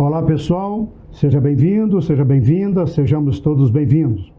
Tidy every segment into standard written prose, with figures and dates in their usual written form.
Olá pessoal, seja bem-vindo, seja bem-vinda, sejamos todos bem-vindos.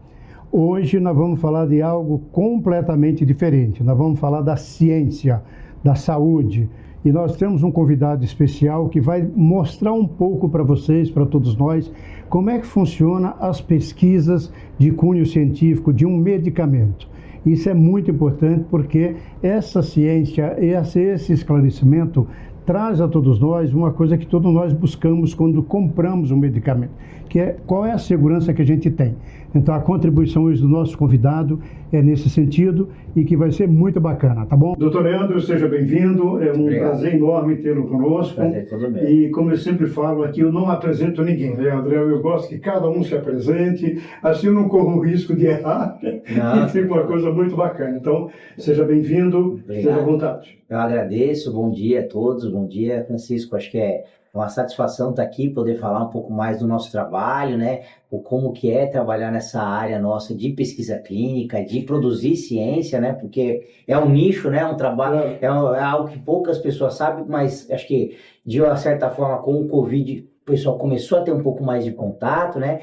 Hoje nós vamos falar de algo completamente diferente, nós vamos falar da ciência, da saúde, e nós temos um convidado especial que vai mostrar um pouco para vocês, para todos nós, como é que funciona as pesquisas de cunho científico de um medicamento. Isso é muito importante porque essa ciência, esse esclarecimento traz a todos nós uma coisa que todos nós buscamos quando compramos um medicamento, que é qual é a segurança que a gente tem. Então a contribuição hoje do nosso convidado é nesse sentido e que vai ser muito bacana, tá bom? Doutor Leandro, seja bem-vindo, é um prazer enorme tê-lo conosco. Prazer, tudo bem. E como eu sempre falo aqui, eu não apresento ninguém, Leandro, eu gosto que cada um se apresente, assim eu não corro o risco de errar, e fica uma coisa muito bacana. Então, seja bem-vindo, seja à vontade. Eu agradeço, bom dia a todos, bom dia Francisco, acho que é uma satisfação estar aqui, poder falar um pouco mais do nosso trabalho, né? O como que é trabalhar nessa área nossa de pesquisa clínica, de produzir ciência, né? Porque é um nicho, né? Um trabalho, é algo que poucas pessoas sabem, mas acho que de uma certa forma com o Covid o pessoal começou a ter um pouco mais de contato, né?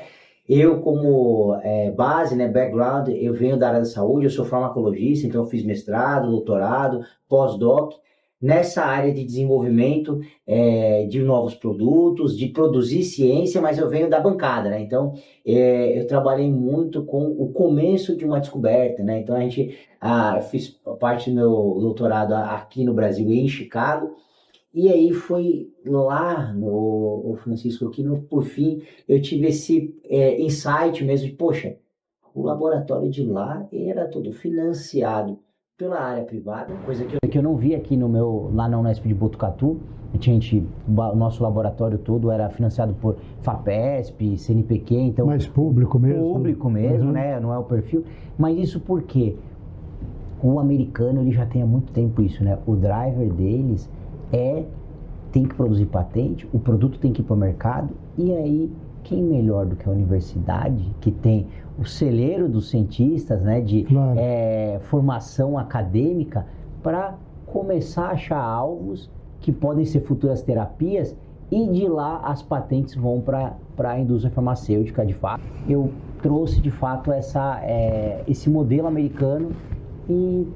Eu como base, né, background, eu venho da área da saúde, eu sou farmacologista, então eu fiz mestrado, doutorado, pós-doc, nessa área de desenvolvimento de novos produtos, de produzir ciência, mas eu venho da bancada, né? Então, eu trabalhei muito com o começo de uma descoberta, né? Então, eu fiz parte do meu doutorado aqui no Brasil e em Chicago, e aí foi lá no Francisco, aqui por fim, eu tive esse insight mesmo de, poxa, o laboratório de lá era todo financiado pela área privada, coisa que eu não vi aqui lá na Unesp de Botucatu. O nosso laboratório todo era financiado por FAPESP, CNPq, então... Mais público mesmo. Público mesmo, né? Não é o perfil. Mas isso por quê? O americano, ele já tem há muito tempo isso, né? O driver deles tem que produzir patente, o produto tem que ir para o mercado, e aí quem melhor do que a universidade, que tem o celeiro dos cientistas, né, de formação acadêmica, para começar a achar alvos que podem ser futuras terapias, e de lá as patentes vão para a indústria farmacêutica, de fato. Eu trouxe, de fato, esse modelo americano e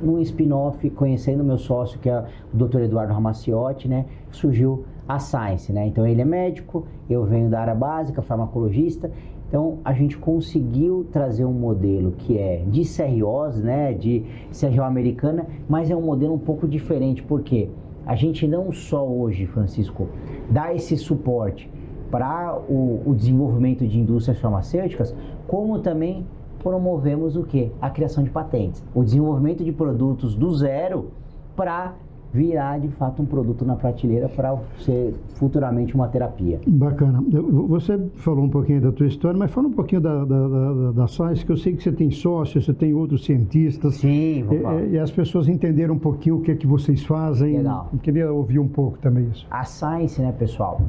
num spin-off, conhecendo meu sócio, que é o Dr. Eduardo Ramaciotti, né, surgiu a Science, né? Então ele é médico, eu venho da área básica, farmacologista. Então a gente conseguiu trazer um modelo que é de CROs, né, de CRO americana, mas é um modelo um pouco diferente, porque a gente não só hoje, Francisco, dá esse suporte para o desenvolvimento de indústrias farmacêuticas, como também promovemos o quê? A criação de patentes, o desenvolvimento de produtos do zero para virar de fato um produto na prateleira para ser futuramente uma terapia. Bacana. Você falou um pouquinho da tua história, mas fala um pouquinho da Science, que eu sei que você tem sócios, você tem outros cientistas. Sim, vou falar. E as pessoas entenderam um pouquinho o que é que vocês fazem. Legal. Eu queria ouvir um pouco também isso. A Science, né, pessoal?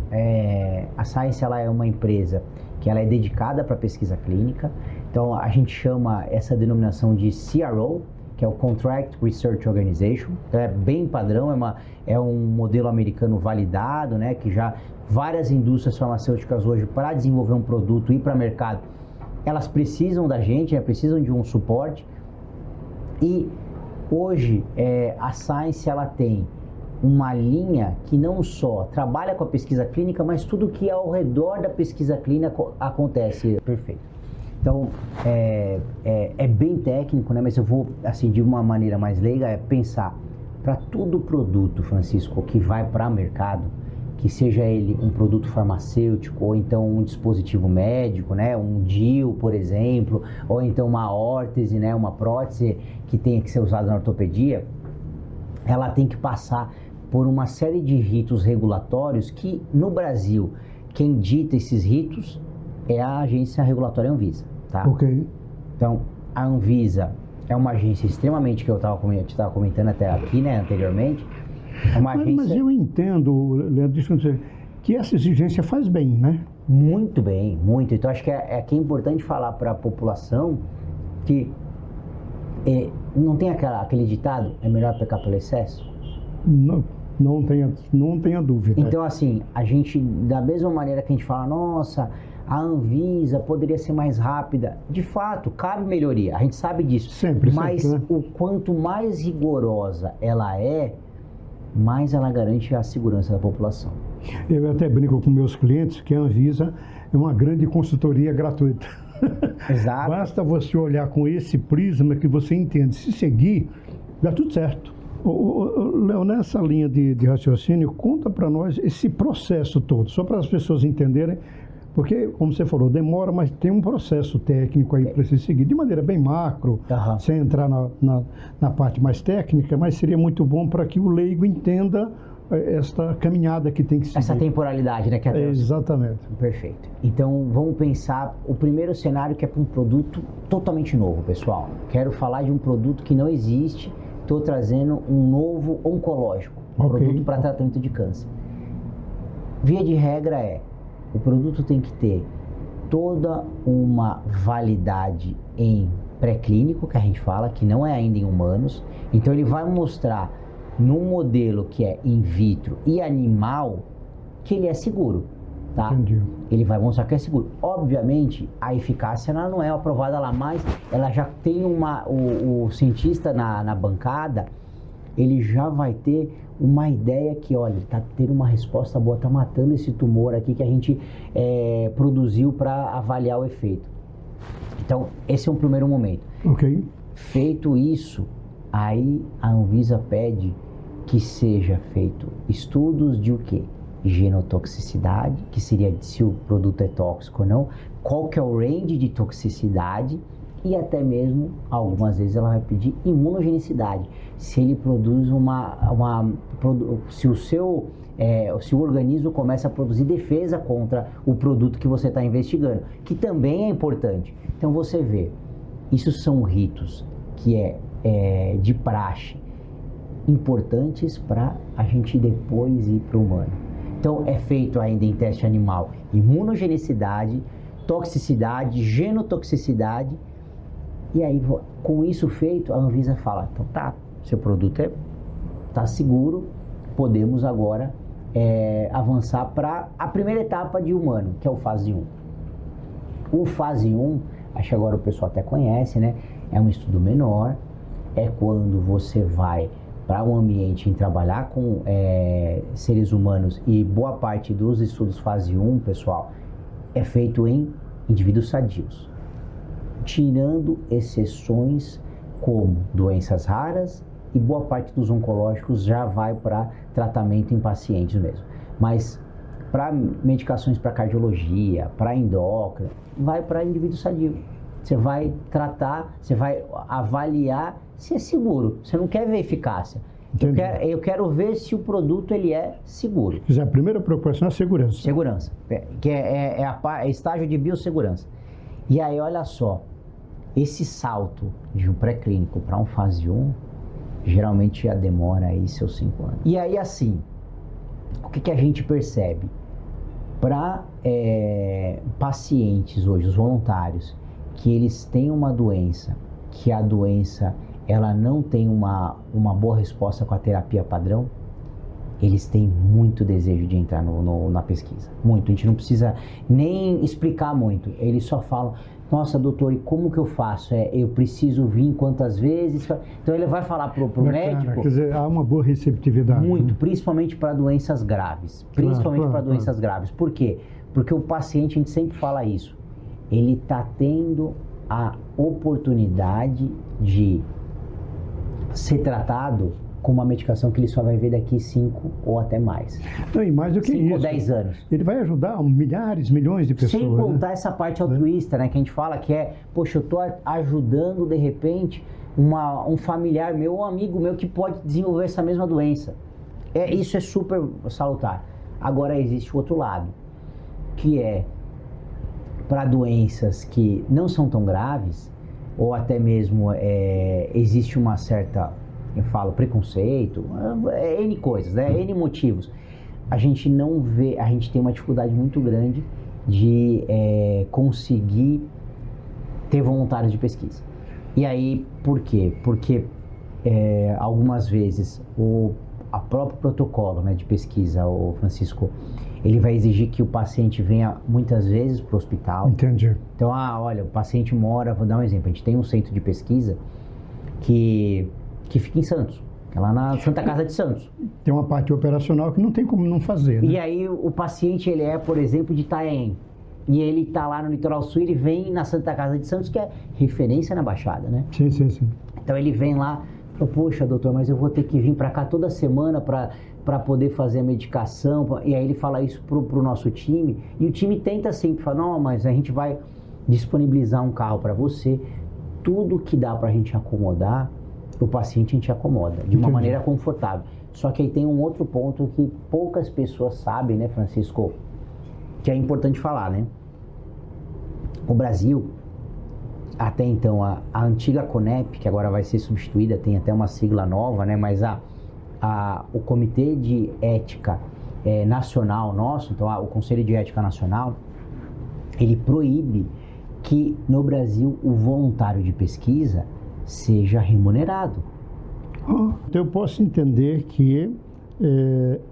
A Science, ela é uma empresa que ela é dedicada para pesquisa clínica. Então a gente chama essa denominação de CRO, que é o Contract Research Organization. Então é bem padrão, é um modelo americano validado, né, que já várias indústrias farmacêuticas hoje, para desenvolver um produto e ir para o mercado, elas precisam da gente, né, precisam de um suporte. E hoje a Science, ela tem uma linha que não só trabalha com a pesquisa clínica, mas tudo que ao redor da pesquisa clínica acontece. Perfeito. Então, é bem técnico, né? Mas eu vou, assim, de uma maneira mais leiga, pensar para todo produto, Francisco, que vai para o mercado, que seja ele um produto farmacêutico, ou então um dispositivo médico, né? Um DIU, por exemplo, ou então uma órtese, né? Uma prótese que tenha que ser usada na ortopedia, ela tem que passar por uma série de ritos regulatórios que, no Brasil, quem dita esses ritos é a agência regulatória Anvisa, tá? Ok. Então, a Anvisa é uma agência extremamente, que eu estava comentando até aqui, né, anteriormente. É uma agência... Mas eu entendo, Leandro, que essa exigência faz bem, né? Muito bem, muito. Então, acho que é importante falar para a população que não tem aquele ditado, é melhor pecar pelo excesso? Não. não tenha dúvida. Então, assim, a gente, da mesma maneira que a gente fala, nossa, a Anvisa poderia ser mais rápida, de fato, cabe melhoria, a gente sabe disso. Mas sempre, né? o quanto mais rigorosa ela é, mais ela garante a segurança da população. Eu até brinco com meus clientes que a Anvisa é uma grande consultoria gratuita. Exato. Basta você olhar com esse prisma que você entende. Se seguir, dá tudo certo. Léo, nessa linha de raciocínio, conta para nós esse processo todo, só para as pessoas entenderem, porque, como você falou, demora, mas tem um processo técnico aí para se seguir, de maneira bem macro, sem entrar na parte mais técnica, mas seria muito bom para que o leigo entenda esta caminhada que tem que seguir. Essa temporalidade, né? Que exatamente. Perfeito. Então, vamos pensar o primeiro cenário, que é para um produto totalmente novo, pessoal. Quero falar de um produto que não existe, estou trazendo um novo oncológico, produto para tratamento de câncer. Via de regra o produto tem que ter toda uma validade em pré-clínico, que a gente fala, que não é ainda em humanos. Então, ele vai mostrar num modelo que é in vitro e animal, que ele é seguro, tá? Entendi. Ele vai mostrar que é seguro. Obviamente, a eficácia ela não é aprovada lá, mas ela já tem o cientista na bancada, ele já vai ter uma ideia que, olha, ele está tendo uma resposta boa, está matando esse tumor aqui que a gente produziu para avaliar o efeito. Então, esse é um primeiro momento. Ok. Feito isso, aí a Anvisa pede que seja feito estudos de o quê? Genotoxicidade, que seria se o produto é tóxico ou não, qual que é o range de toxicidade, e até mesmo, algumas vezes ela vai pedir imunogenicidade, se ele produz se o organismo começa a produzir defesa contra o produto que você está investigando, que também é importante. Então você vê, isso são ritos que de praxe, importantes para a gente depois ir para o humano. Então é feito ainda em teste animal imunogenicidade, toxicidade, genotoxicidade, e aí com isso feito a Anvisa fala, então tá, seu produto está seguro, podemos agora avançar para a primeira etapa de humano, que é o fase 1. O fase 1, acho que agora o pessoal até conhece, né? É um estudo menor, é quando você vai para um ambiente em trabalhar com seres humanos, e boa parte dos estudos fase 1, pessoal, é feito em indivíduos sadios, tirando exceções como doenças raras, e boa parte dos oncológicos já vai para tratamento em pacientes mesmo. Mas para medicações para cardiologia, para endócrino, vai para indivíduo sadio. Você vai tratar, você vai avaliar se é seguro. Você não quer ver eficácia. Eu quero ver se o produto ele é seguro. A primeira preocupação é a segurança. Segurança, que é estágio de biossegurança. E aí, olha só, esse salto de um pré-clínico para um fase 1, geralmente já demora aí seus 5 anos. E aí, assim, o que a gente percebe? Para pacientes hoje, os voluntários, que eles têm uma doença, que a doença ela não tem uma boa resposta com a terapia padrão, eles têm muito desejo de entrar na pesquisa. Muito, a gente não precisa nem explicar muito. Eles só falam, nossa, doutor, e como que eu faço? Eu preciso vir quantas vezes? Então ele vai falar pro médico... Quer dizer, há uma boa receptividade. Muito, principalmente para doenças graves. Doenças graves. Por quê? Porque o paciente, a gente sempre fala isso, ele está tendo a oportunidade de ser tratado com uma medicação que ele só vai ver daqui 5 ou até mais. Não, e mais do que 5 ou isso. 10 anos. Ele vai ajudar milhares, milhões de pessoas. Sem contar essa parte altruísta, né? Que a gente fala que poxa, eu estou ajudando, de repente, um familiar meu, um amigo meu que pode desenvolver essa mesma doença. Isso é super salutar. Agora existe o outro lado, que para doenças que não são tão graves, ou até mesmo existe uma certa, eu falo, preconceito, N coisas, né? N motivos. A gente não vê, a gente tem uma dificuldade muito grande de conseguir ter voluntários de pesquisa. E aí, por quê? Porque algumas vezes a próprio protocolo, né, de pesquisa, o Francisco, ele vai exigir que o paciente venha muitas vezes para o hospital. Entendi. Então, olha, o paciente mora, vou dar um exemplo, a gente tem um centro de pesquisa que fica em Santos, que é lá na Santa Casa de Santos. Tem uma parte operacional que não tem como não fazer, né? E aí o paciente, ele é, por exemplo, de Itanhaém, e ele está lá no Litoral Sul, ele vem na Santa Casa de Santos, que é referência na Baixada, né? Sim, sim, sim. Então ele vem lá, fala, poxa, doutor, mas eu vou ter que vir para cá toda semana para poder fazer a medicação. E aí ele fala isso pro nosso time, e o time tenta sempre falar, não, mas a gente vai disponibilizar um carro para você, tudo que dá para a gente acomodar, o paciente a gente acomoda, de uma maneira confortável. Só que aí tem um outro ponto que poucas pessoas sabem, né, Francisco, que é importante falar, né? O Brasil, até então, a antiga CONEP, que agora vai ser substituída, tem até uma sigla nova, né? Mas o Comitê de Ética Nacional nosso, então o Conselho de Ética Nacional, ele proíbe que no Brasil o voluntário de pesquisa seja remunerado. Então eu posso entender que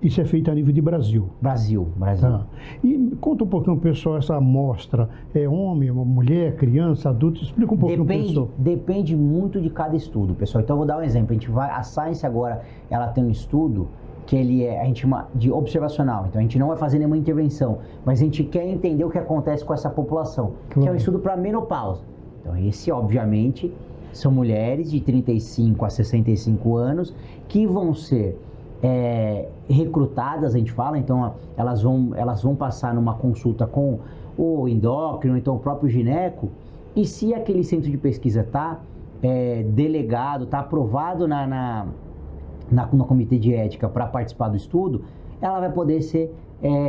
isso é feito a nível de Brasil. Brasil. Tá. E conta um pouquinho, pessoal, essa amostra. É homem, mulher, criança, adulto? Explica um pouquinho, pessoal. Depende muito de cada estudo, pessoal. Então eu vou dar um exemplo. A Science agora, ela tem um estudo que a gente chama de observacional. Então a gente não vai fazer nenhuma intervenção, mas a gente quer entender o que acontece com essa população, que é um estudo para menopausa. Então esse, obviamente, são mulheres de 35 a 65 anos que vão ser recrutadas, a gente fala, então elas vão passar numa consulta com o endócrino, então o próprio gineco, e se aquele centro de pesquisa está delegado, está aprovado no comitê de ética para participar do estudo, ela vai poder ser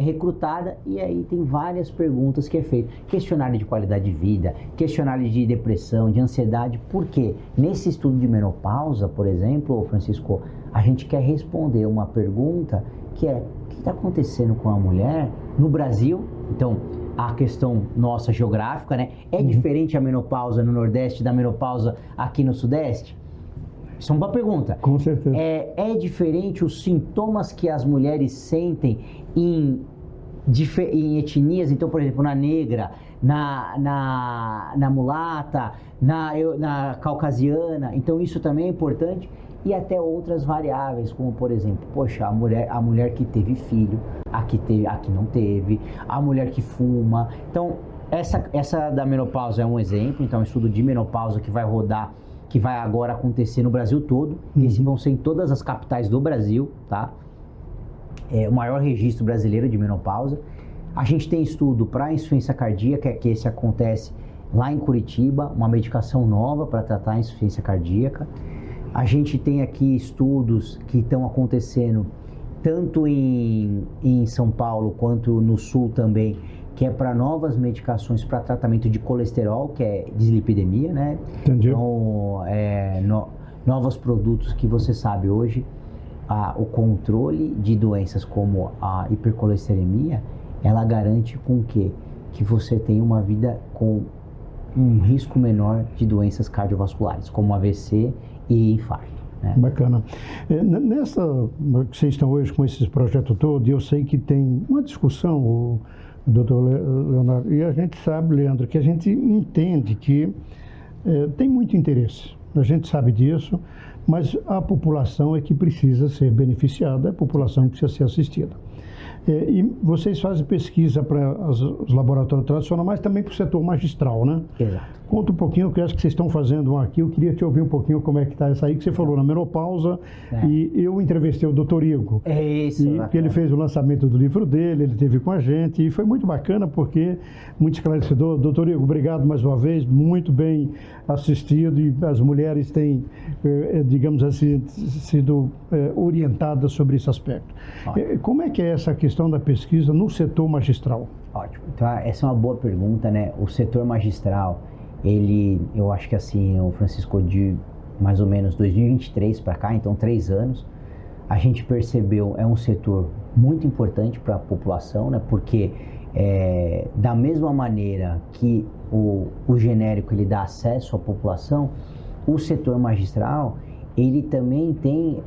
recrutada, e aí tem várias perguntas que é feito. Questionário de qualidade de vida, questionário de depressão, de ansiedade. Por quê? Nesse estudo de menopausa, por exemplo, Francisco, a gente quer responder uma pergunta que é: o que está acontecendo com a mulher no Brasil? Então, a questão nossa geográfica, né? É diferente a menopausa no Nordeste da menopausa aqui no Sudeste? Isso é uma boa pergunta. Com certeza. É diferente os sintomas que as mulheres sentem em etnias? Então, por exemplo, na negra, na mulata, na caucasiana. Então, isso também é importante. E até outras variáveis, como, por exemplo, poxa, a mulher que teve filho, a que não teve, a mulher que fuma. Então, essa da menopausa é um exemplo. Então, é um estudo de menopausa que vai rodar, que vai agora acontecer no Brasil todo. Esses vão ser em todas as capitais do Brasil, tá? É o maior registro brasileiro de menopausa. A gente tem estudo para insuficiência cardíaca, que esse acontece lá em Curitiba, uma medicação nova para tratar a insuficiência cardíaca. A gente tem aqui estudos que estão acontecendo tanto em São Paulo quanto no Sul também, que é para novas medicações para tratamento de colesterol, que é dislipidemia, né? Entendi. Então, novos produtos que você sabe hoje, o controle de doenças como a hipercolesterolemia, ela garante com que você tenha uma vida com um risco menor de doenças cardiovasculares, como AVC e infarto. Né? Bacana. Nessa que vocês estão hoje com esses projetos todos, eu sei que tem uma discussão, o doutor Leonardo, e a gente sabe, Leandro, que a gente entende que tem muito interesse, a gente sabe disso, mas a população é que precisa ser beneficiada, a população precisa ser assistida. E vocês fazem pesquisa para os laboratórios tradicionais, mas também para o setor magistral, né? Exato. Conta um pouquinho, que eu acho que vocês estão fazendo aqui. Eu queria te ouvir um pouquinho como é que está essa aí, que você falou na menopausa. E eu entrevistei o doutor Igor. É isso. Que ele fez o lançamento do livro dele, ele esteve com a gente. E foi muito bacana, porque muito esclarecedor. Doutor Igor, obrigado mais uma vez. Muito bem assistido. E as mulheres têm, digamos assim, sido orientadas sobre esse aspecto. Como é que é essa questão da pesquisa no setor magistral? Ótimo. Então, essa é uma boa pergunta, né? O setor magistral, eu acho que assim, o Francisco, de mais ou menos 2023 para cá, então 3 anos, a gente percebeu, é um setor muito importante para a população, né? Porque da mesma maneira que o genérico ele dá acesso à população, o setor magistral ele também tem,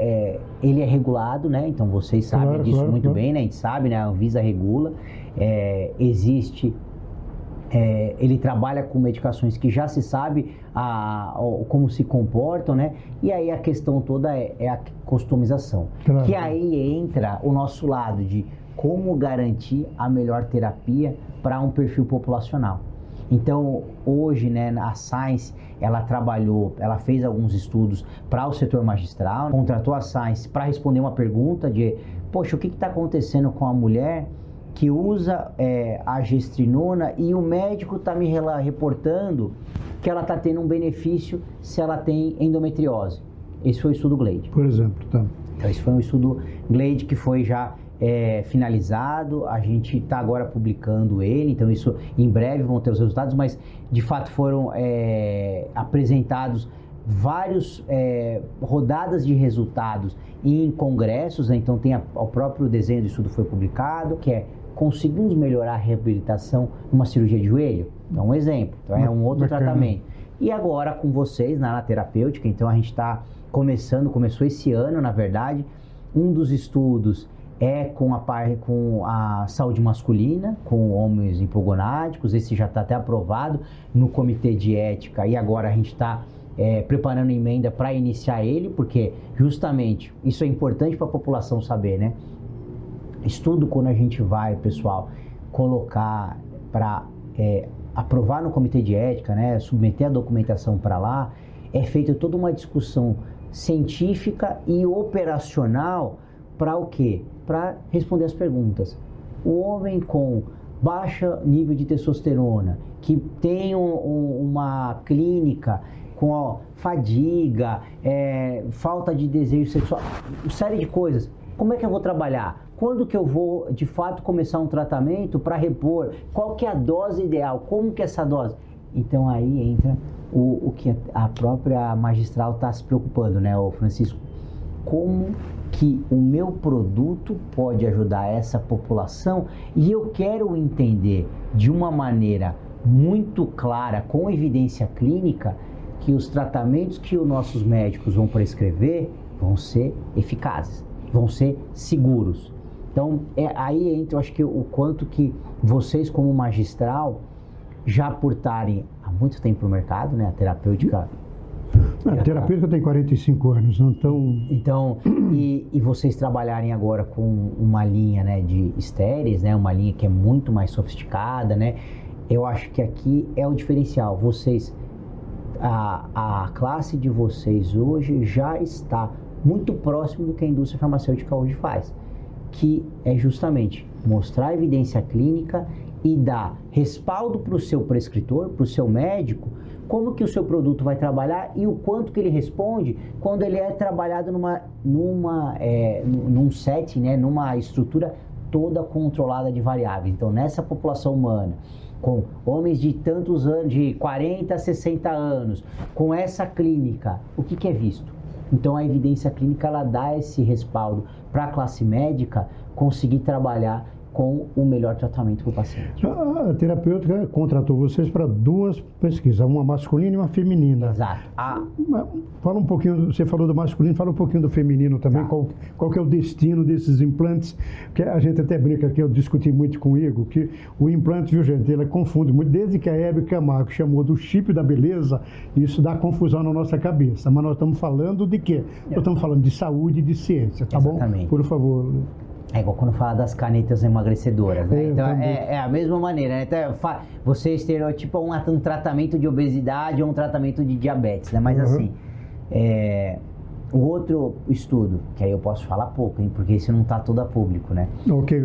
ele é regulado, né? Então vocês sabem disso muito bem, né? A gente sabe, né? A Anvisa regula, existe, ele trabalha com medicações que já se sabe como se comportam, né? E aí a questão toda é a customização, que aí entra o nosso lado de como garantir a melhor terapia para um perfil populacional. Então, hoje, né, a Science, ela fez alguns estudos para o setor magistral, contratou a Science para responder uma pergunta de, poxa, o que está acontecendo com a mulher que usa a gestrinona e o médico está me reportando que ela está tendo um benefício se ela tem endometriose. Esse foi o estudo GLADE. Por exemplo, tá. Então, esse foi um estudo GLADE que foi já finalizado, a gente está agora publicando ele, então isso em breve vão ter os resultados, mas de fato foram apresentados vários rodadas de resultados em congressos, né? Então tem o próprio desenho do estudo foi publicado, que conseguimos melhorar a reabilitação numa cirurgia de joelho, então um exemplo, então é um outro tratamento. E agora com vocês na terapêutica, então a gente está começou esse ano, na verdade, um dos estudos com a saúde masculina, com homens hipogonádicos, esse já está até aprovado no comitê de ética e agora a gente está preparando emenda para iniciar ele, porque justamente isso é importante para a população saber, né? Estudo quando a gente vai, pessoal, colocar para aprovar no comitê de ética, né? Submeter a documentação para lá, é feita toda uma discussão científica e operacional para o quê? Para responder as perguntas. O homem com baixo nível de testosterona, que tem uma clínica com fadiga, falta de desejo sexual, uma série de coisas. Como é que eu vou trabalhar? Quando que eu vou, de fato, começar um tratamento para repor? Qual que é a dose ideal? Como que é essa dose? Então aí entra o que a própria magistral está se preocupando, né, Francisco? Como que o meu produto pode ajudar essa população e eu quero entender de uma maneira muito clara, com evidência clínica, que os tratamentos que os nossos médicos vão prescrever vão ser eficazes, vão ser seguros. Então, aí entra, eu acho que o quanto que vocês como magistral, já por estarem há muito tempo no mercado, né, a terapêutica... A terapêutica tem 45 anos, não tão... Então, e vocês trabalharem agora com uma linha, né, de estéreis, né, uma linha que é muito mais sofisticada, né, eu acho que aqui é o diferencial. Vocês, a classe de vocês hoje já está muito próximo do que a indústria farmacêutica hoje faz, que é justamente mostrar a evidência clínica e dar respaldo para o seu prescritor, para o seu médico, como que o seu produto vai trabalhar e o quanto que ele responde quando ele é trabalhado num setting, né, numa estrutura toda controlada de variáveis. Então, nessa população humana, com homens de tantos anos, de 40 a 60 anos, com essa clínica, o que é visto? Então, a evidência clínica, ela dá esse respaldo para a classe médica conseguir trabalhar com o melhor tratamento para o paciente. A terapêutica contratou vocês para duas pesquisas, uma masculina e uma feminina. Exato. Fala um pouquinho, você falou do masculino, fala um pouquinho do feminino também, tá. Qual que é o destino desses implantes, que a gente até brinca que eu discuti muito com o Igor, que o implante, viu gente, ele confunde muito, desde que a Hebe Camargo chamou do chip da beleza, isso dá confusão na nossa cabeça, mas nós estamos falando de quê? Nós estamos falando de saúde e de ciência, tá Exatamente. Bom? Por favor. É igual quando fala das canetas emagrecedoras, né? Então é a mesma maneira, né? Então, você estereotipa um tratamento de obesidade ou um tratamento de diabetes, né? Mas assim, o outro estudo, que aí eu posso falar pouco, hein? Porque esse não está todo a público, né? Ok.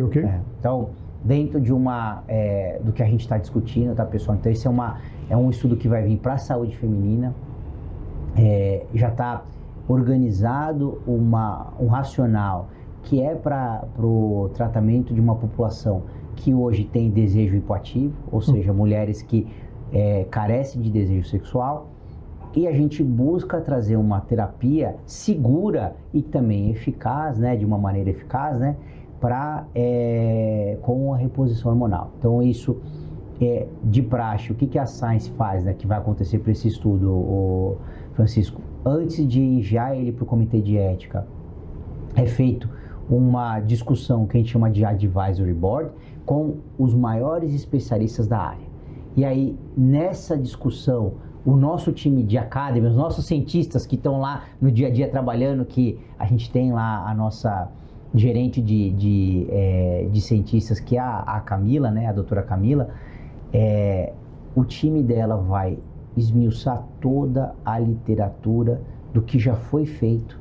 Então, dentro de do que a gente está discutindo, tá, pessoal? Então, esse é um estudo que vai vir para a saúde feminina, já está organizado um racional que é para o tratamento de uma população que hoje tem desejo hipoativo, ou seja, mulheres que carecem de desejo sexual, e a gente busca trazer uma terapia segura e também eficaz, né, de uma maneira eficaz, né, com a reposição hormonal. Então isso de praxe, o que a Science faz, né, que vai acontecer para esse estudo, Francisco? antes de enviar ele para o comitê de ética, é feito uma discussão que a gente chama de Advisory Board com os maiores especialistas da área. E aí, nessa discussão, o nosso time de academy, os nossos cientistas que estão lá no dia a dia trabalhando, que a gente tem lá a nossa gerente de cientistas, que é a Camila, né, a doutora Camila, o time dela vai esmiuçar toda a literatura do que já foi feito,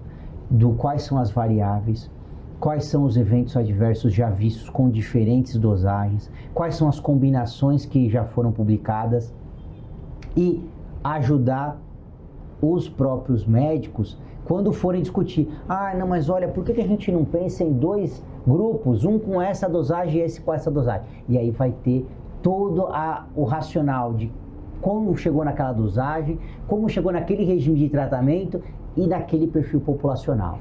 do quais são as variáveis, quais são os eventos adversos já vistos com diferentes dosagens, quais são as combinações que já foram publicadas e ajudar os próprios médicos quando forem discutir. Não, mas olha, por que a gente não pensa em 2 grupos, um com essa dosagem e esse com essa dosagem? E aí vai ter todo o racional de como chegou naquela dosagem, como chegou naquele regime de tratamento e daquele perfil populacional.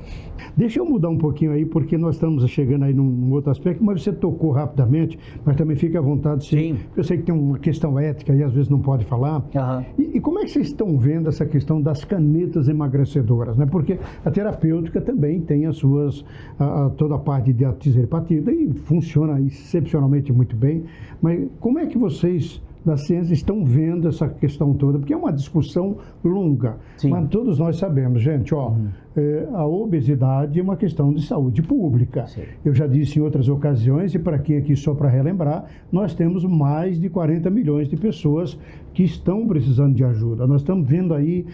Deixa eu mudar um pouquinho aí, porque nós estamos chegando aí num outro aspecto, mas você tocou rapidamente, mas também fique à vontade. Sim. Eu sei que tem uma questão ética e às vezes não pode falar. Uhum. E como é que vocês estão vendo essa questão das canetas emagrecedoras, né? Porque a terapêutica também tem as suas, toda a parte de atizerpatida e funciona excepcionalmente muito bem, mas como é que vocês da ciência estão vendo essa questão toda? Porque é uma discussão longa. Sim. Mas todos nós sabemos, gente, a obesidade é uma questão de saúde pública. Sim. Eu já disse em outras ocasiões, e para quem aqui, só para relembrar, nós temos mais de 40 milhões de pessoas que estão precisando de ajuda. Nós estamos vendo aí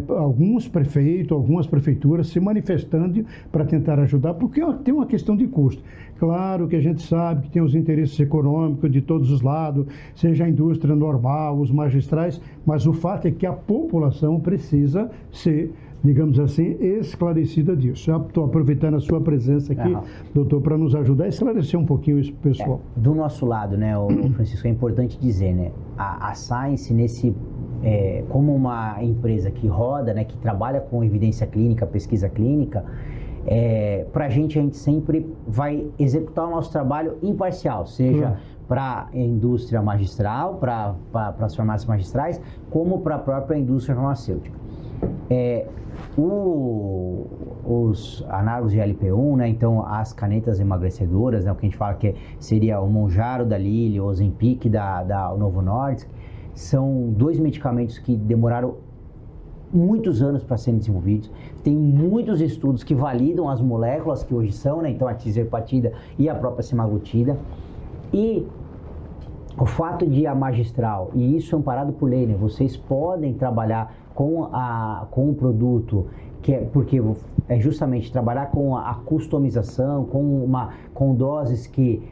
alguns prefeitos, algumas prefeituras se manifestando para tentar ajudar, porque tem uma questão de custo. Claro que a gente sabe que tem os interesses econômicos de todos os lados, seja a indústria normal, os magistrais, mas o fato é que a população precisa ser, digamos assim, esclarecida disso. Já estou aproveitando a sua presença aqui, doutor, para nos ajudar a esclarecer um pouquinho isso para o pessoal. Do nosso lado, né, Francisco, é importante dizer, né, a Science, como uma empresa que roda, né, que trabalha com evidência clínica, pesquisa clínica, para a gente sempre vai executar o nosso trabalho imparcial, seja para a indústria magistral, para as farmácias magistrais, como para a própria indústria farmacêutica. Os análogos de LP1, né, então as canetas emagrecedoras, né, o que a gente fala que seria o Mounjaro da Lilly, o Ozempic da Novo Nordisk, são 2 medicamentos que demoraram muitos anos para serem desenvolvidos. Tem muitos estudos que validam as moléculas que hoje são, né, então a tizerpatida e a própria semaglutida. E o fato de a magistral, e isso é amparado por lei, né, vocês podem trabalhar com o produto, porque é justamente trabalhar com a customização, com doses que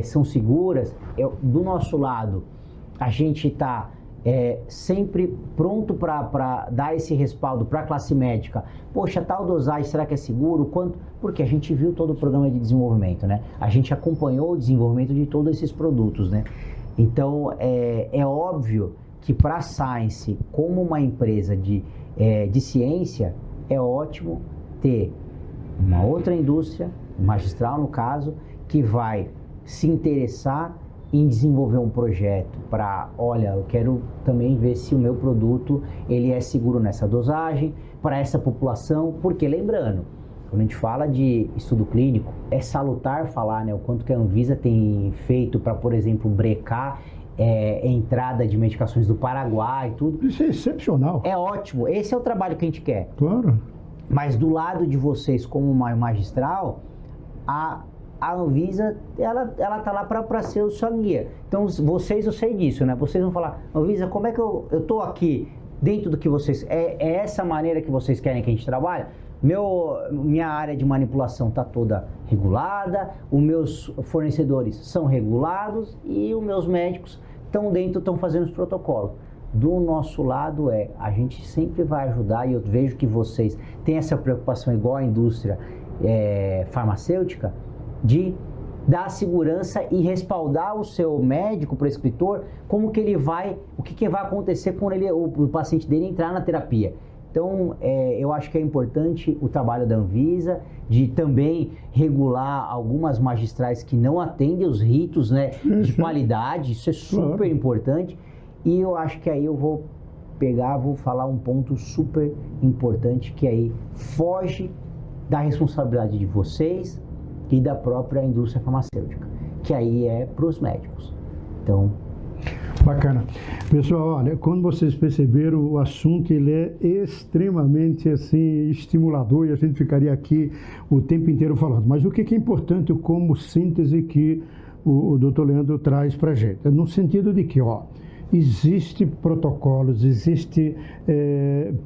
são seguras. Do nosso lado, a gente está sempre pronto para dar esse respaldo para a classe médica. Poxa, tal dosagem, será que é seguro? Quanto? Porque a gente viu todo o programa de desenvolvimento, né? A gente acompanhou o desenvolvimento de todos esses produtos, né? Então, é óbvio que para a Science, como uma empresa de ciência, é ótimo ter uma outra indústria, magistral no caso, que vai se interessar em desenvolver um projeto para, olha, eu quero também ver se o meu produto ele é seguro nessa dosagem, para essa população, porque lembrando, quando a gente fala de estudo clínico, é salutar falar, né, o quanto que a Anvisa tem feito para, por exemplo, brecar entrada de medicações do Paraguai e tudo. Isso é excepcional. É ótimo, esse é o trabalho que a gente quer. Claro. Mas do lado de vocês, como uma magistral, a Anvisa, ela tá lá para ser o sua guia. Então, vocês, eu sei disso, né? Vocês vão falar, Anvisa, como é que eu tô aqui dentro do que vocês... É essa maneira que vocês querem que a gente trabalhe? Minha área de manipulação está toda regulada, os meus fornecedores são regulados e os meus médicos estão dentro, estão fazendo os protocolos. Do nosso lado a gente sempre vai ajudar, e eu vejo que vocês têm essa preocupação igual à indústria farmacêutica, de dar segurança e respaldar o seu médico, prescritor, como que ele vai, o que vai acontecer quando o paciente dele entrar na terapia. Então, eu acho que é importante o trabalho da Anvisa, de também regular algumas magistrais que não atendem os ritos, né, de qualidade, isso é super importante, e eu acho que aí eu vou vou falar um ponto super importante que aí foge da responsabilidade de vocês e da própria indústria farmacêutica, que aí é para os médicos. Então, bacana. Pessoal, olha, quando vocês perceberam, o assunto ele é extremamente assim, estimulador e a gente ficaria aqui o tempo inteiro falando. Mas o que é importante como síntese que o Dr. Leandro traz para a gente? É no sentido de que, existe protocolos, existe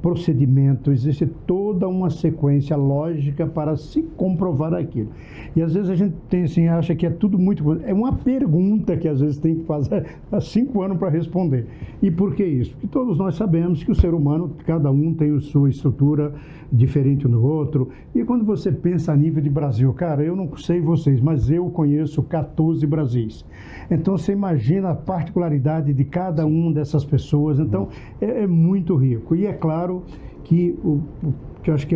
procedimento, existe toda uma sequência lógica para se comprovar aquilo. E às vezes a gente tem assim, acha que é tudo muito... É uma pergunta que às vezes tem que fazer há 5 anos para responder. E por que isso? Porque todos nós sabemos que o ser humano, cada um tem a sua estrutura diferente um do outro. E quando você pensa a nível de Brasil, cara, eu não sei vocês, mas eu conheço 14 Brasis. Então você imagina a particularidade de cada uma dessas pessoas. Então é muito rico. E é claro que que eu acho que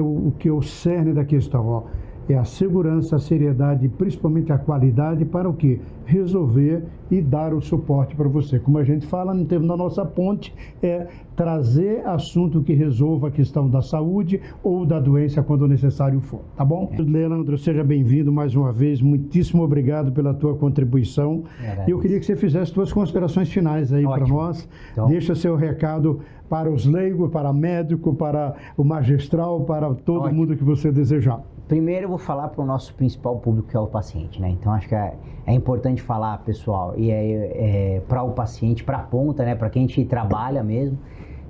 é o cerne da questão, é a segurança, a seriedade, principalmente a qualidade para o quê? Resolver e dar o suporte para você. Como a gente fala no termo da nossa ponte, é trazer assunto que resolva a questão da saúde ou da doença quando necessário for, tá bom? Leandro, seja bem-vindo mais uma vez, muitíssimo obrigado pela tua contribuição. E eu queria que você fizesse suas considerações finais aí para nós. Então, deixa seu recado para os leigos, para médico, para o magistral, para todo mundo que você desejar. Primeiro eu vou falar para o nosso principal público, que é o paciente, né? Então acho que é importante falar, pessoal, e para o paciente, para a ponta, né? Para quem a gente trabalha mesmo,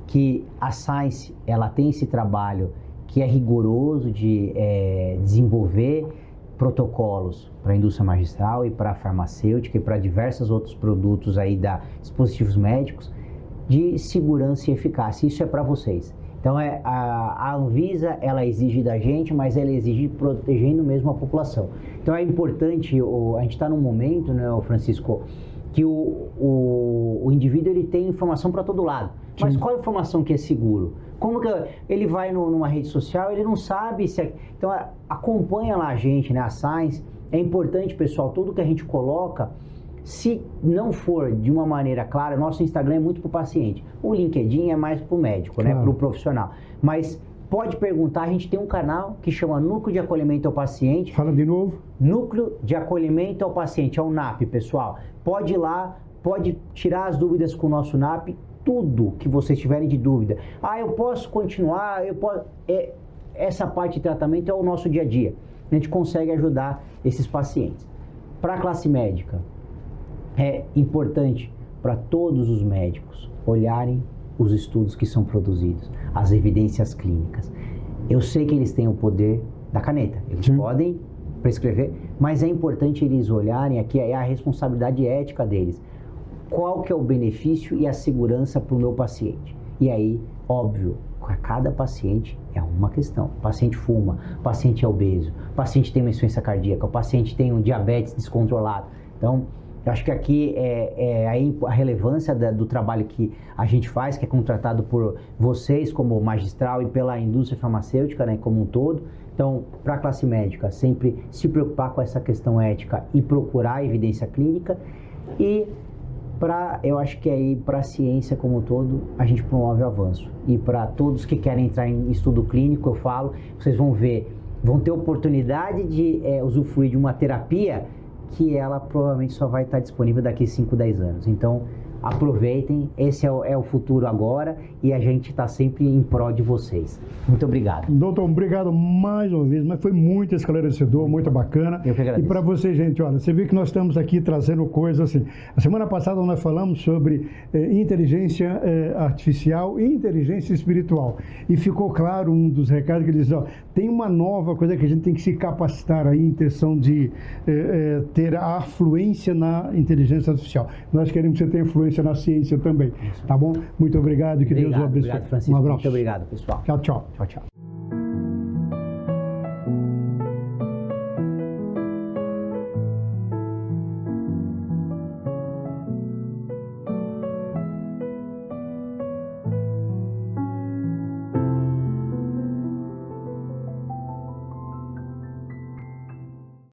que a Science, ela tem esse trabalho que é rigoroso de desenvolver protocolos para a indústria magistral e para a farmacêutica e para diversos outros produtos aí da dispositivos médicos de segurança e eficácia. Isso é para vocês. Então, a Anvisa, ela exige da gente, mas ela exige protegendo mesmo a população. Então, é importante, a gente está num momento, né, Francisco, que o indivíduo ele tem informação para todo lado. Mas Sim. Qual a informação que é seguro? Como que ele vai numa rede social, ele não sabe se... Então, acompanha lá a gente, né, a Science. É importante, pessoal, tudo que a gente coloca... Se não for de uma maneira clara, nosso Instagram é muito para o paciente. O LinkedIn é mais para o médico, claro, né, para o profissional. Mas pode perguntar, a gente tem um canal que chama Núcleo de Acolhimento ao Paciente. Fala de novo. Núcleo de Acolhimento ao Paciente, é o NAP, pessoal. Pode ir lá, pode tirar as dúvidas com o nosso NAP, tudo que vocês tiverem de dúvida. Eu posso continuar, eu posso... Essa parte de tratamento é o nosso dia a dia. A gente consegue ajudar esses pacientes. Para a classe médica, é importante para todos os médicos olharem os estudos que são produzidos, as evidências clínicas. Eu sei que eles têm o poder da caneta, eles Sim. podem prescrever, mas é importante eles olharem, aqui é a responsabilidade ética deles. Qual que é o benefício e a segurança para o meu paciente? E aí, óbvio, cada paciente é uma questão. O paciente fuma, o paciente é obeso, o paciente tem uma insuficiência cardíaca, o paciente tem um diabetes descontrolado. Então, eu acho que aqui a relevância do trabalho que a gente faz, que é contratado por vocês como magistral e pela indústria farmacêutica, né, como um todo. Então, para a classe médica, sempre se preocupar com essa questão ética e procurar evidência clínica. E eu acho que aí para a ciência como um todo, a gente promove o avanço. E para todos que querem entrar em estudo clínico, eu falo, vocês vão ter oportunidade de usufruir de uma terapia que ela provavelmente só vai estar disponível daqui a 5, 10 anos. Então, aproveitem, esse é o futuro agora e a gente está sempre em prol de vocês. Muito obrigado. Doutor, obrigado mais uma vez, mas foi muito esclarecedor, muito bacana. Eu que agradeço. E para você, gente, olha, você vê que nós estamos aqui trazendo coisas assim. A semana passada nós falamos sobre inteligência artificial e inteligência espiritual. E ficou claro um dos recados que ele diz, tem uma nova coisa que a gente tem que se capacitar aí em questão de ter a afluência na inteligência artificial. Nós queremos que você tenha influência na ciência também, tá bom? Muito obrigado e que Deus o abençoe. Obrigado, Francisco. Um abraço. Muito obrigado, pessoal. Tchau, tchau. Tchau, tchau.